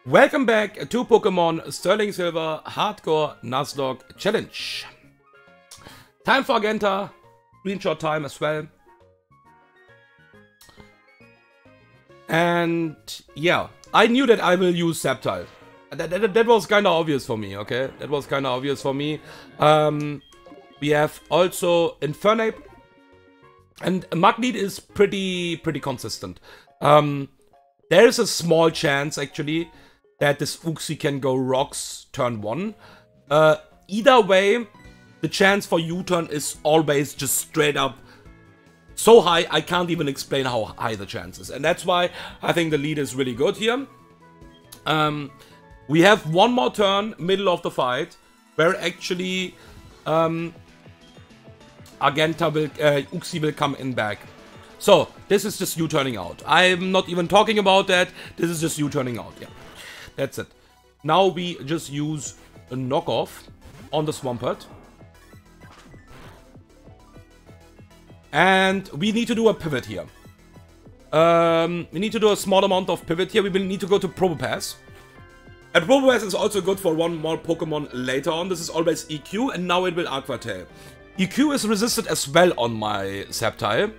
Welcome back to Pokemon Sterling Silver Hardcore Nuzlocke Challenge. Time for Argenta. Screenshot time as well. And yeah, I knew that I will use Sceptile. That was kind of obvious for me, okay? That was kind of obvious for me. We have also Infernape. And Magnet is pretty consistent. There is a small chance, actually, that this Uxie can go Rocks turn 1. Either way, the chance for U-turn is always just straight up so high, I can't even explain how high the chance is. And that's why I think the lead is really good here. We have one more turn, middle of the fight, where actually Argenta will, Uxie will come in back. So, this is just U-turning out. I'm not even talking about that. This is just U-turning out, yeah. That's it. Now we just use a knockoff on the Swampert. And we need to do a pivot here. We need to do a small amount of pivot here. We will need to go to Probopass. And Probopass is also good for one more Pokemon later on. This is always EQ, and now it will Aqua Tail. EQ is resisted as well on my Sceptile.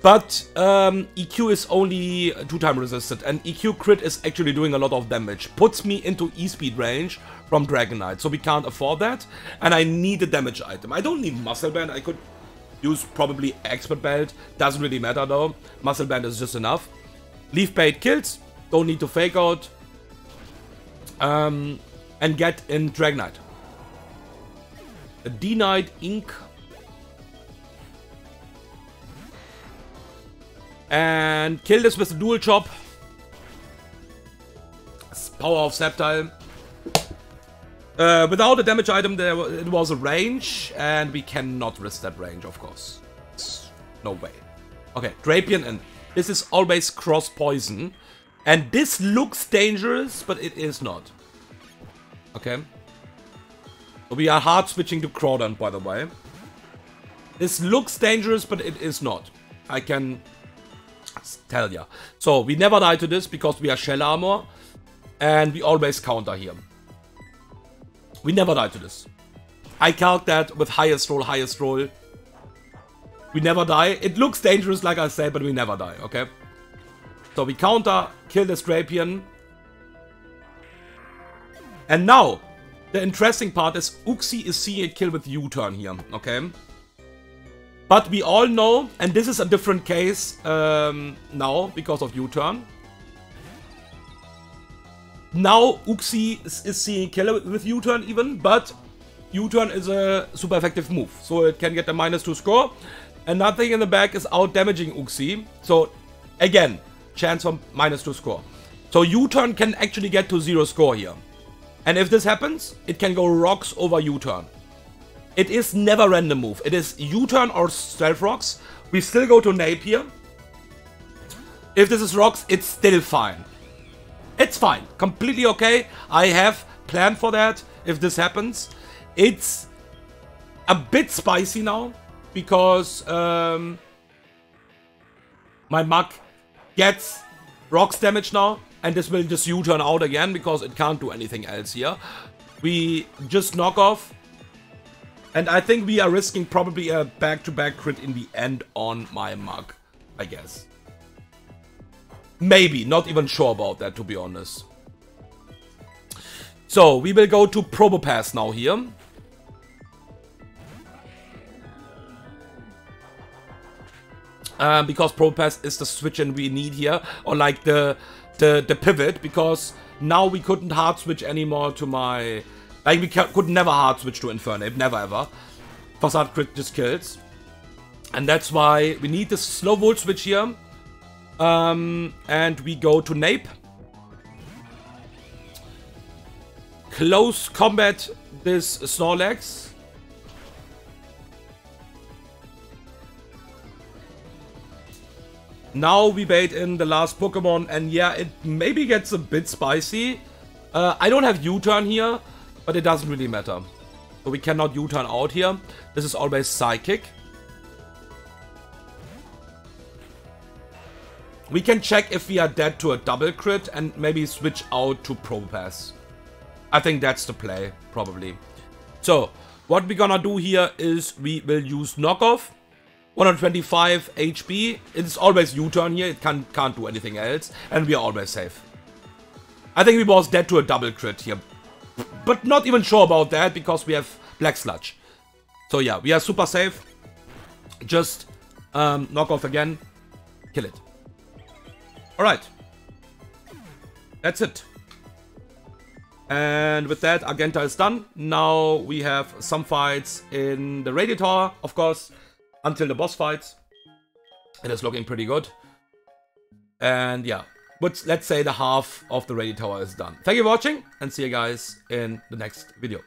But EQ is only 2-time resisted, and EQ crit is actually doing a lot of damage. Puts me into E-speed range from Dragonite, so we can't afford that. And I need a damage item. I don't need Muscle Band, I could use probably Expert Belt. Doesn't really matter though, Muscle Band is just enough. Leaf Bait kills, don't need to Fake Out. And get in Dragonite. A D-Knight Ink. And kill this with the Dual Chop. Power of Sceptile. Without a damage item, it was a range, and we cannot risk that range, of course. No way. Okay, Drapion, and this is always cross poison. And this looks dangerous, but it is not. Okay. We are hard switching to Crawdon, by the way. This looks dangerous, but it is not. I can tell ya. So, we never die to this because we are Shell Armor. And we always counter here. We never die to this. I count that with highest roll. We never die. It looks dangerous, like I said, but we never die, okay? So we counter, kill this Drapion. And now, the interesting part is Uxie is seeing it kill with U-turn here, okay? But we all know, and this is a different case now because of U-turn. Now Uxie is seeing kill with U-turn even, but U-turn is a super effective move. So it can get a -2 score. And nothing in the back is out damaging Uxie. So again, chance for -2 score. So U-turn can actually get to 0 score here. And if this happens, it can go Rocks over U-turn. It is never random move. It is U-turn or Stealth Rocks. We still go to Nape here. If this is Rocks, it's still fine. It's fine. Completely okay. I have planned for that if this happens. It's a bit spicy now because my Mug gets Rocks damage now. And this will just U-turn out again because it can't do anything else here. We just knock off. And I think we are risking probably a back-to-back crit in the end on my Mug, I guess. Maybe, not even sure about that, to be honest. So, we will go to Probopass now here. Because Probopass is the switch and we need here, or like the pivot, because now we couldn't hard switch anymore to my... Like, we could never hard switch to Infernape, never ever. Facade crit just kills. And that's why we need this slow volt switch here. And we go to Nape. Close combat this Snorlax. Now we bait in the last Pokemon, and yeah, it maybe gets a bit spicy. I don't have U-turn here, but it doesn't really matter. So we cannot U-turn out here. This is always Psychic. We can check if we are dead to a double crit and maybe switch out to Propass. I think that's the play, probably. So, what we're gonna do here is we will use knockoff. 125 HP. It's always U-turn here, it can't do anything else. And we are always safe. I think we was dead to a double crit here. But not even sure about that because we have Black Sludge. So yeah, we are super safe. Just knock off again. Kill it. Alright. That's it. And with that, Argenta is done. Now we have some fights in the Radio Tower, of course, until the boss fights. It is looking pretty good. And yeah, but let's say the half of the Radio Tower is done. Thank you for watching and see you guys in the next video.